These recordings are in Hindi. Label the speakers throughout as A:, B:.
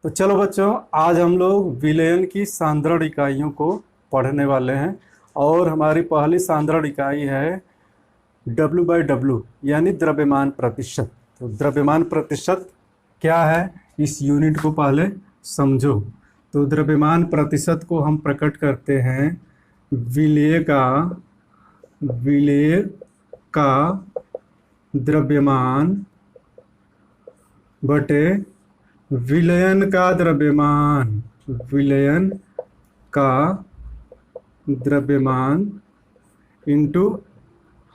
A: तो चलो बच्चों, आज हम लोग विलयन की सांद्रण इकाइयों को पढ़ने वाले हैं। और हमारी पहली सांद्रण इकाई है W/W यानी द्रव्यमान प्रतिशत। तो द्रव्यमान प्रतिशत क्या है, इस यूनिट को पहले समझो। तो द्रव्यमान प्रतिशत को हम प्रकट करते हैं विलेय का द्रव्यमान बटे विलयन का द्रव्यमान इंटू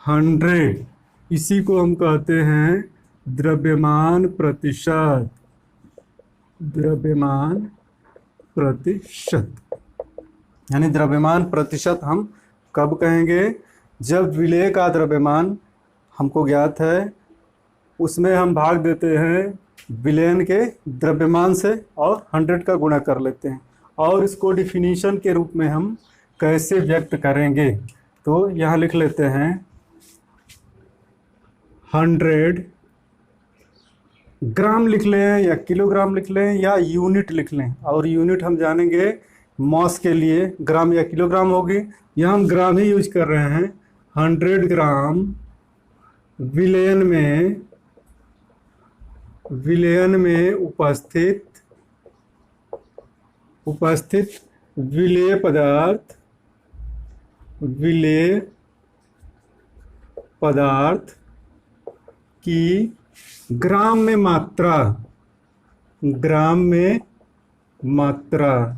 A: 100। इसी को हम कहते हैं द्रव्यमान प्रतिशत। यानी द्रव्यमान प्रतिशत हम कब कहेंगे, जब विलेय का द्रव्यमान हमको ज्ञात है, उसमें हम भाग देते हैं विलयन के द्रव्यमान से और 100 का गुणा कर लेते हैं। और इसको डिफिनीशन के रूप में हम कैसे व्यक्त करेंगे, तो यहाँ लिख लेते हैं 100 ग्राम लिख लें या किलोग्राम लिख लें या यूनिट लिख लें। और यूनिट हम जानेंगे मॉस के लिए ग्राम या किलोग्राम होगी। यहाँ हम ग्राम ही यूज कर रहे हैं। 100 ग्राम विलयन में उपस्थित विलेय पदार्थ की ग्राम में मात्रा।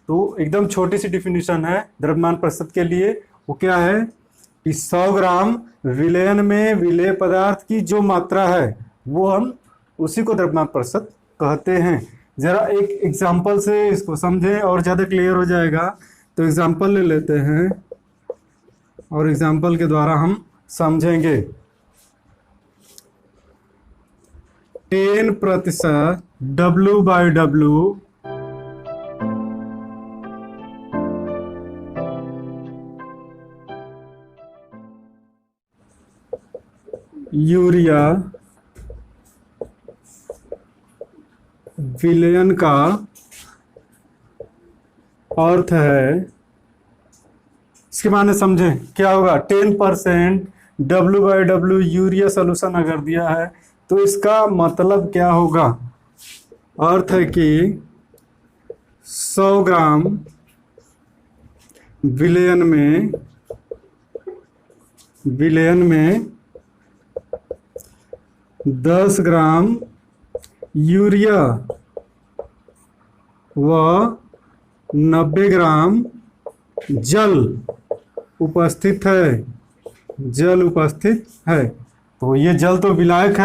A: तो एकदम छोटी सी डिफिनीशन है द्रव्यमान प्रतिशत के लिए। वो क्या है कि 100 ग्राम विलयन में विलेय पदार्थ की जो मात्रा है वो हम उसी को द्रव्यमान प्रतिशत कहते हैं। जरा एक एग्जांपल से इसको समझें और ज़्यादा क्लियर हो जाएगा। तो एग्जांपल ले लेते हैं और एग्जांपल के द्वारा हम समझेंगे। 10% W/W यूरिया विलयन का अर्थ है, इसके माने समझें क्या होगा। 10% W/W यूरिया सोल्यूशन अगर दिया है तो इसका मतलब क्या होगा। अर्थ है कि 100 ग्राम विलयन में 10 ग्राम यूरिया व 90 ग्राम जल उपस्थित है। तो ये जल तो विलायक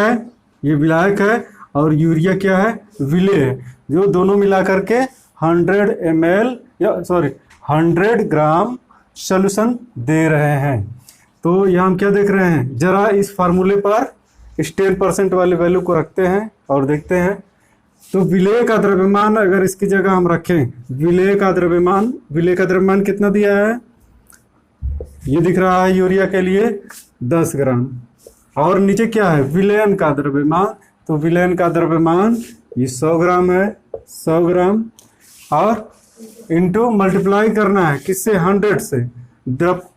A: है, और यूरिया क्या है, विलेय है। जो दोनों मिला करके 100 ग्राम सॉल्यूशन दे रहे हैं। तो यहाँ हम क्या देख रहे हैं, जरा इस फार्मूले पर इस 10% वाले वैल्यू को रखते हैं और देखते हैं। तो विलेय का द्रव्यमान अगर इसकी जगह हम रखें, विलेय का द्रव्यमान कितना दिया है, ये दिख रहा है यूरिया के लिए 10 ग्राम। और नीचे क्या है, विलयन का द्रव्यमान। तो विलयन का द्रव्यमान ये 100 ग्राम है, 100 ग्राम और इनटू मल्टीप्लाई करना है किससे, 100 से।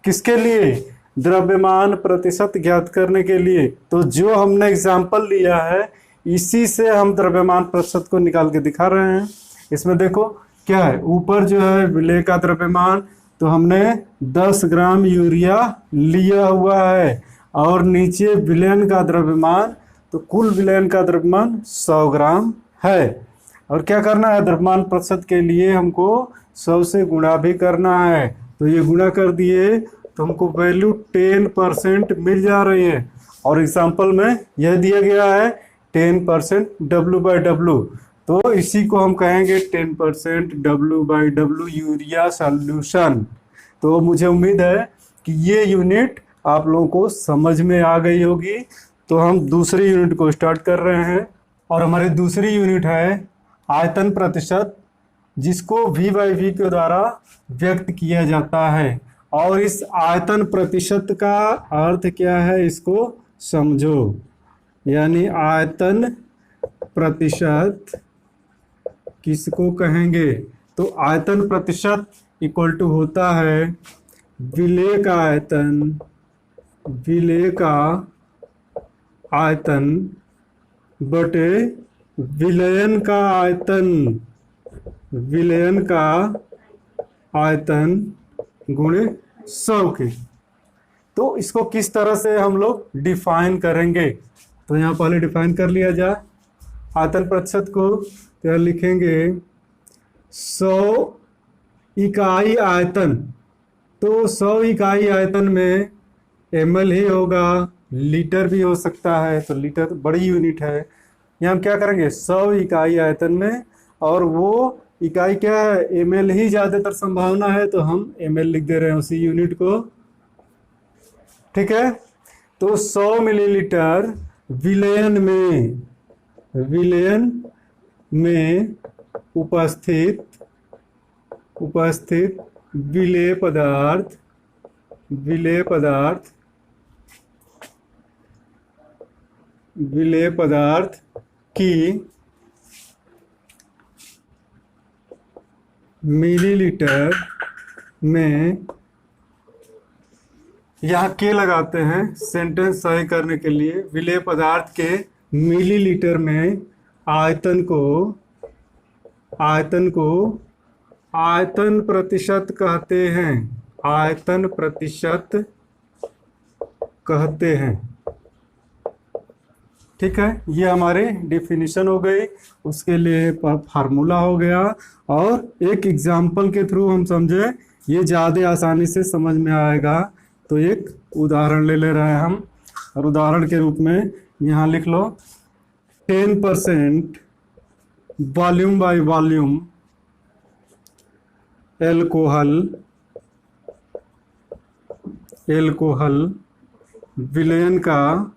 A: किसके लिए, द्रव्यमान प्रतिशत ज्ञात करने के लिए। तो जो हमने एग्जाम्पल लिया है इसी से हम द्रव्यमान प्रतिशत को निकाल के दिखा रहे हैं। इसमें देखो क्या है, ऊपर जो है विलेय का द्रव्यमान, तो हमने 10 ग्राम यूरिया लिया हुआ है, और नीचे विलयन का द्रव्यमान, तो कुल विलयन का द्रव्यमान 100 ग्राम है। और क्या करना है, द्रव्यमान प्रतिशत के लिए हमको 100 से गुणा भी करना है। तो ये गुणा कर दिए तो हमको वैल्यू 10% मिल जा रही है। और एग्जाम्पल में यह दिया गया है 10% W/W। तो इसी को हम कहेंगे 10% W/W यूरिया सॉल्यूशन। तो मुझे उम्मीद है कि ये यूनिट आप लोगों को समझ में आ गई होगी। तो हम दूसरी यूनिट को स्टार्ट कर रहे हैं, और हमारी दूसरी यूनिट है आयतन प्रतिशत, जिसको V/V के द्वारा व्यक्त किया जाता है। और इस आयतन प्रतिशत का अर्थ क्या है, इसको समझो। यानी आयतन प्रतिशत किसको कहेंगे? तो आयतन प्रतिशत इक्वल टू होता है विलेय का आयतन, विलेय का आयतन बटे विलयन का आयतन, विलयन का आयतन गुणे 100 के। तो इसको किस तरह से हम लोग डिफाइन करेंगे? तो यहाँ पहले डिफाइन कर लिया जाए आयतन प्रतिशत को। तो यहाँ लिखेंगे 100 इकाई आयतन। तो 100 इकाई आयतन में ml ही होगा, लीटर भी हो सकता है, तो लीटर बड़ी यूनिट है। यहाँ हम क्या करेंगे 100 इकाई आयतन में, और वो इकाई क्या है ml ही ज़्यादातर संभावना है, तो हम ml लिख दे रहे हैं उसी यूनिट को। ठीक है, तो 100 मिलीलीटर विलयन में, विलयन में उपस्थित विलेय पदार्थ, विलेय पदार्थ, विलेय पदार्थ की मिलीलीटर में, यहाँ के लगाते हैं सेंटेंस सही करने के लिए, विलेय पदार्थ के मिलीलीटर में आयतन को, आयतन को आयतन प्रतिशत कहते हैं, आयतन प्रतिशत कहते हैं। ठीक है, ये हमारे डिफिनीशन हो गई, उसके लिए फार्मूला हो गया, और एक एग्जाम्पल के थ्रू हम समझे, ये ज़्यादा आसानी से समझ में आएगा। तो एक उदाहरण ले रहे हैं हम, और उदाहरण के रूप में यहाँ लिख लो 10% volume by volume alcohol, alcohol विलयन का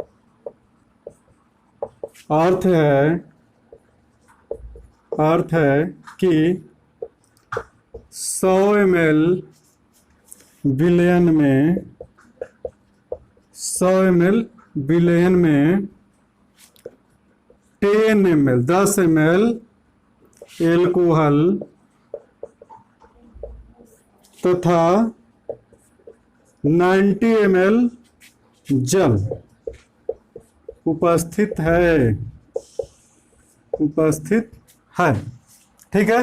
A: अर्थ है कि 100 ml विलयन में, 100 ml विलयन में 10 ml एल्कोहल तथा 90 ml जल उपस्थित है, उपस्थित है। ठीक है,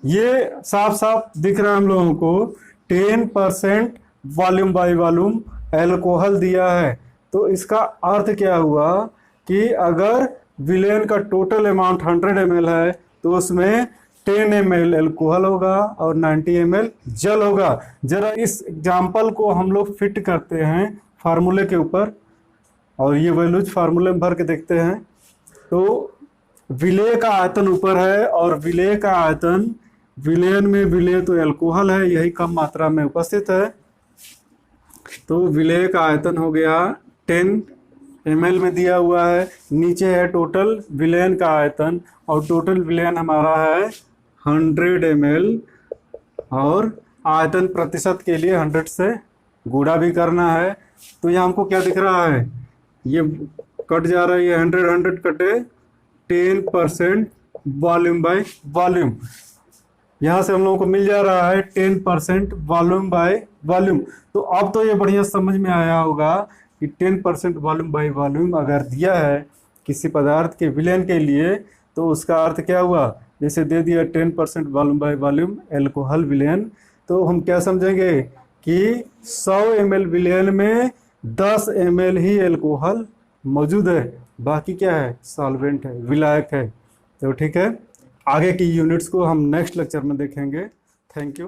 A: ये साफ साफ दिख रहा है हम लोगों को 10% वॉल्यूम बाय वॉल्यूम एल्कोहल दिया है। तो इसका अर्थ क्या हुआ कि अगर विलयन का टोटल अमाउंट 100 ml है, तो उसमें 10 ml एल्कोहल होगा और 90 ml जल होगा। जरा इस एग्जाम्पल को हम लोग फिट करते हैं फार्मूले के ऊपर, और ये वैल्यूज फार्मूले में भर के देखते हैं। तो विलेय का आयतन ऊपर है, और विलेय का आयतन, विलयन में विलेय तो एल्कोहल है, यही कम मात्रा में उपस्थित है। तो विलेय का आयतन हो गया 10 ml में दिया हुआ है, नीचे है टोटल विलयन का आयतन, और टोटल विलयन हमारा है 100 ml, और आयतन प्रतिशत के लिए 100 से गुणा भी करना है। तो यहाँ हमको क्या दिख रहा है, ये कट जा रहा है, ये 100 कटे 10% वॉल्यूम बाय वॉल्यूम, यहाँ से हम लोगों को मिल जा रहा है 10% वॉल्यूम बाय वॉल्यूम। तो अब तो ये बढ़िया समझ में आया होगा कि 10% वॉल्यूम बाय वॉल्यूम अगर दिया है किसी पदार्थ के विलयन के लिए, तो उसका अर्थ क्या हुआ, जैसे दे दिया 10% वॉल्यूम बाय वॉल्यूम एल्कोहल विलयन, तो हम क्या समझेंगे कि 100 ml विलयन में 10 ml ही एल्कोहल मौजूद है, बाकी क्या है सॉल्वेंट है, विलायक है। तो ठीक है, आगे की यूनिट्स को हम नेक्स्ट लेक्चर में देखेंगे। Thank you.